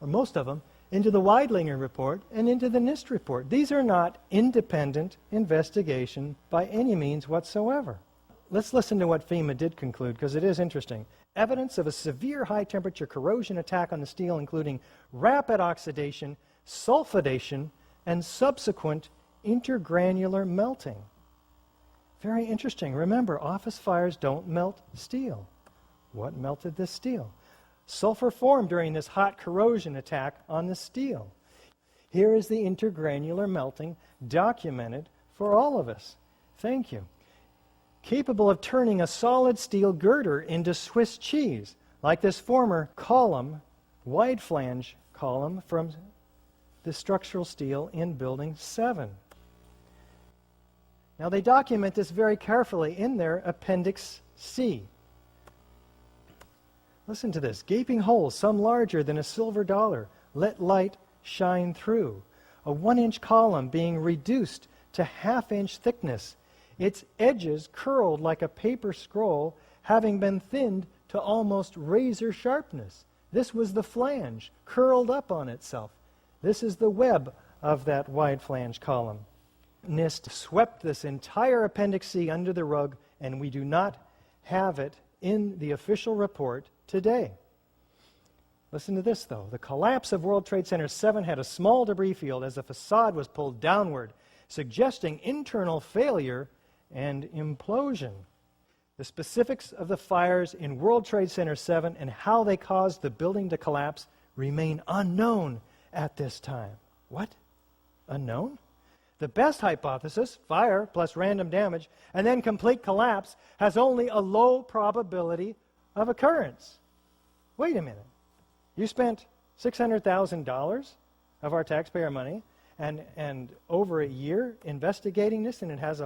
or most of them, into the Weidlinger report and into the NIST report. These are not independent investigation by any means whatsoever. Let's listen to what FEMA did conclude, because it is interesting. Evidence of a severe high-temperature corrosion attack on the steel, including rapid oxidation, sulfidation, and subsequent intergranular melting. Very interesting. Remember, office fires don't melt steel. What melted this steel? Sulfur formed during this hot corrosion attack on the steel. Here is the intergranular melting documented for all of us. Thank you. Capable of turning a solid steel girder into Swiss cheese, like this former column, wide flange column from the structural steel in Building 7. Now they document this very carefully in their Appendix C. Listen to this. Gaping holes, some larger than a silver dollar, let light shine through. A 1-inch column being reduced to half-inch thickness. Its edges curled like a paper scroll, having been thinned to almost razor sharpness. This was the flange, curled up on itself. This is the web of that wide flange column. NIST swept this entire Appendix C under the rug, and we do not have it in the official report today. Listen to this, though. The collapse of World Trade Center 7 had a small debris field as the facade was pulled downward, suggesting internal failure and implosion. The specifics of the fires in World Trade Center 7 and how they caused the building to collapse remain unknown at this time. What? Unknown? The best hypothesis, fire plus random damage, and then complete collapse, has only a low probability of occurrence. Wait a minute. You spent $600,000 of our taxpayer money and over a year investigating this, and it has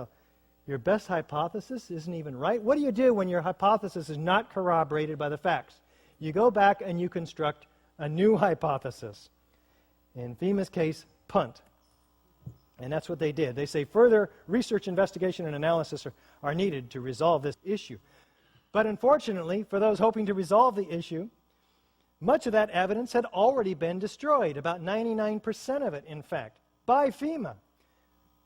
your best hypothesis isn't even right? What do you do when your hypothesis is not corroborated by the facts? You go back and you construct a new hypothesis. In FEMA's case, punt. And that's what they did. They say further research, investigation, and analysis are needed to resolve this issue. But unfortunately, for those hoping to resolve the issue, much of that evidence had already been destroyed, about 99% of it, in fact, by FEMA,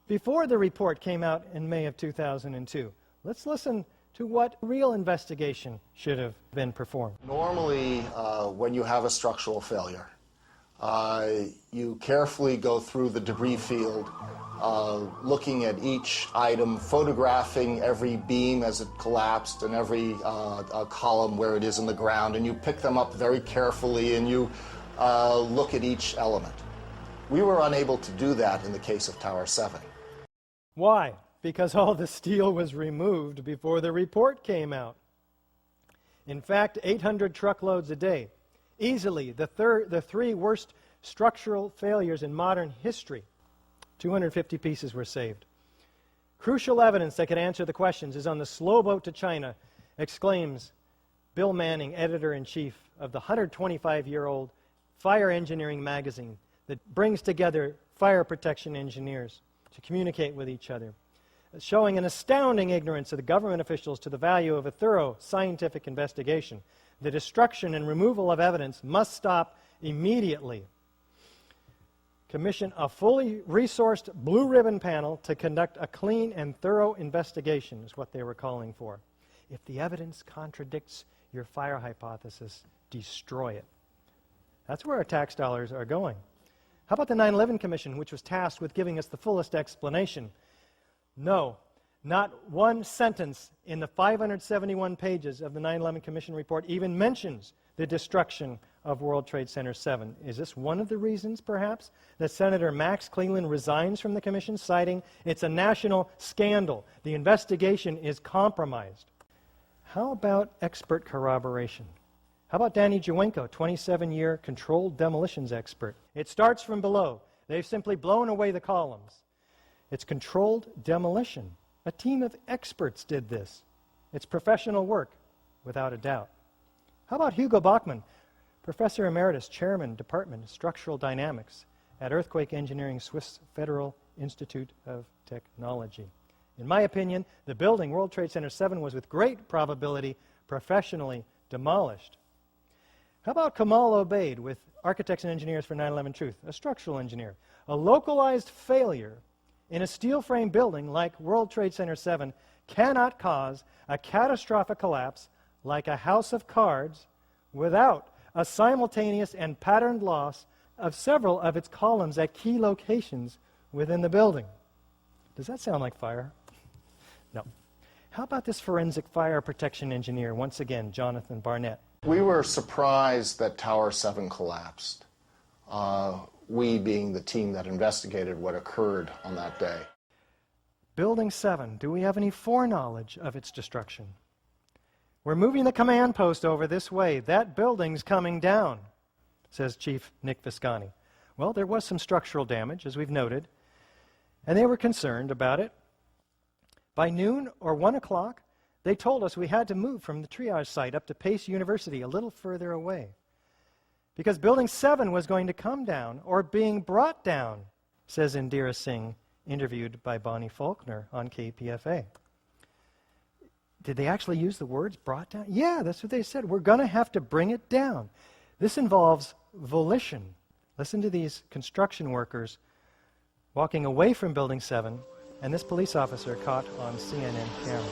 before the report came out in May of 2002. Let's listen to what real investigation should have been performed. Normally, when you have a structural failure, you carefully go through the debris field, looking at each item, photographing every beam as it collapsed and every column where it is in the ground, and you pick them up very carefully and you look at each element. We were unable to do that in the case of Tower 7. Why? Because all the steel was removed before the report came out. In fact, 800 truckloads a day. Easily the three worst structural failures in modern history. 250 pieces were saved. Crucial evidence that could answer the questions is on the slow boat to China, exclaims Bill Manning, editor-in-chief of the 125-year-old Fire Engineering magazine that brings together fire protection engineers to communicate with each other, showing an astounding ignorance of the government officials to the value of a thorough scientific investigation. The destruction and removal of evidence must stop immediately. Commission a fully resourced blue ribbon panel to conduct a clean and thorough investigation is what they were calling for. If the evidence contradicts your fire hypothesis, destroy it. That's where our tax dollars are going. How about the 9/11 Commission, which was tasked with giving us the fullest explanation? No. Not one sentence in the 571 pages of the 9/11 Commission report even mentions the destruction of World Trade Center 7. Is this one of the reasons, perhaps, that Senator Max Cleland resigns from the commission, citing it's a national scandal? The investigation is compromised. How about expert corroboration? How about Danny Jawenko, 27-year controlled demolitions expert? It starts from below. They've simply blown away the columns. It's controlled demolition. A team of experts did this. It's professional work, without a doubt. How about Hugo Bachmann, Professor Emeritus, Chairman, Department of Structural Dynamics at Earthquake Engineering, Swiss Federal Institute of Technology? In my opinion, the building, World Trade Center 7, was with great probability professionally demolished. How about Kamal Obeid with Architects and Engineers for 9/11 Truth, a structural engineer. A localized failure in a steel frame building like World Trade Center 7 cannot cause a catastrophic collapse like a house of cards without a simultaneous and patterned loss of several of its columns at key locations within the building. Does that sound like fire? No. How about this forensic fire protection engineer, once again, Jonathan Barnett? We were surprised that Tower 7 collapsed, we being the team that investigated what occurred on that day. Building 7, do we have any foreknowledge of its destruction? We're moving the command post over this way. That building's coming down, says Chief Nick Viscani. Well, there was some structural damage, as we've noted, and they were concerned about it. By noon or 1 o'clock, they told us we had to move from the triage site up to Pace University, a little further away, because Building 7 was going to come down, or being brought down, says Indira Singh, interviewed by Bonnie Faulkner on KPFA. Did they actually use the words brought down? Yeah, that's what they said. We're going to have to bring it down. This involves volition. Listen to these construction workers walking away from Building 7, and this police officer caught on CNN camera.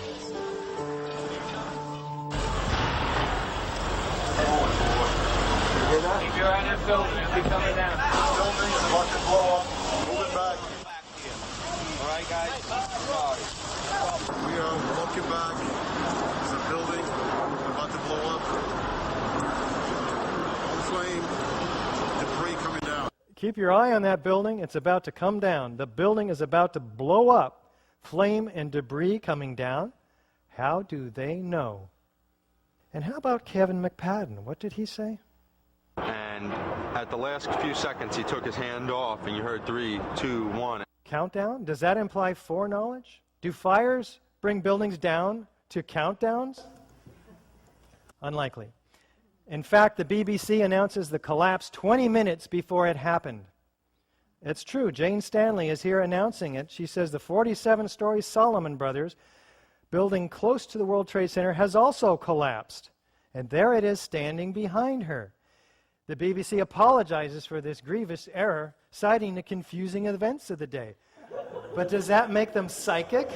Keep your eye on that building. You'll be coming down. Building is about to blow up. Moving back. All right, guys. We are walking back. There's a building about to blow up. On flame. Debris coming down. Keep your eye on that building. It's about to come down. The building is about to blow up. Flame and debris coming down. How do they know? And how about Kevin McPadden? What did he say? And at the last few seconds, he took his hand off, and you heard 3, 2, 1. Countdown? Does that imply foreknowledge? Do fires bring buildings down to countdowns? Unlikely. In fact, the BBC announces the collapse 20 minutes before it happened. It's true. Jane Stanley is here announcing it. She says the 47-story Solomon Brothers building close to the World Trade Center has also collapsed. And there it is standing behind her. The BBC apologizes for this grievous error, citing the confusing events of the day. But does that make them psychic?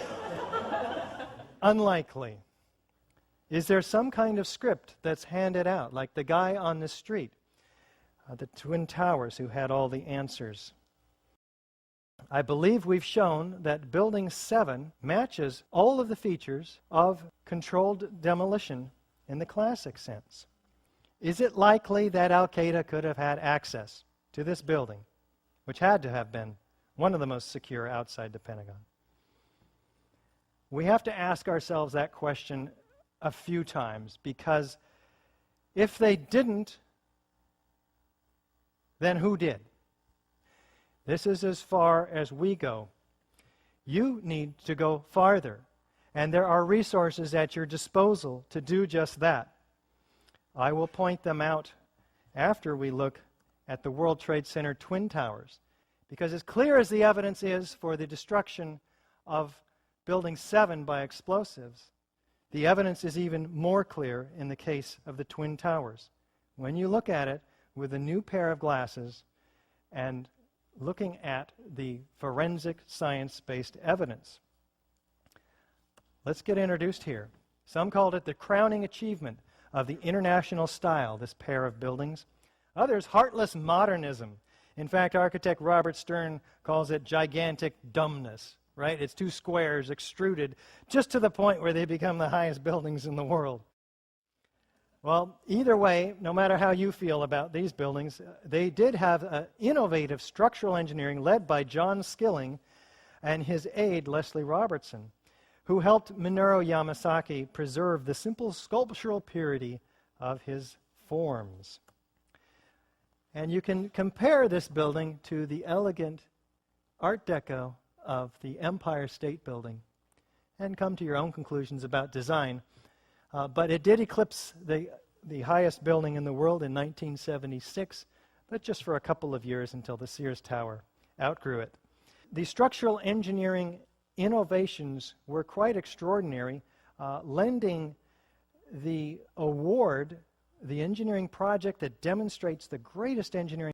Unlikely. Is there some kind of script that's handed out, like the guy on the street, the Twin Towers, who had all the answers? I believe we've shown that Building 7 matches all of the features of controlled demolition in the classic sense. Is it likely that Al-Qaeda could have had access to this building, which had to have been one of the most secure outside the Pentagon? We have to ask ourselves that question a few times, because if they didn't, then who did? This is as far as we go. You need to go farther, and there are resources at your disposal to do just that. I will point them out after we look at the World Trade Center Twin Towers, because as clear as the evidence is for the destruction of Building 7 by explosives, the evidence is even more clear in the case of the Twin Towers. When you look at it with a new pair of glasses and looking at the forensic science-based evidence. Let's get introduced here. Some called it the crowning achievement of the international style, this pair of buildings. Others, heartless modernism. In fact, architect Robert Stern calls it gigantic dumbness, right? It's two squares extruded just to the point where they become the highest buildings in the world. Well, either way, no matter how you feel about these buildings, they did have innovative structural engineering led by John Skilling and his aide, Leslie Robertson, who helped Minoru Yamasaki preserve the simple sculptural purity of his forms. And you can compare this building to the elegant Art Deco of the Empire State Building and come to your own conclusions about design. But it did eclipse the highest building in the world in 1976, but just for a couple of years until the Sears Tower outgrew it. The structural engineering innovations were quite extraordinary, lending the award the engineering project that demonstrates the greatest engineering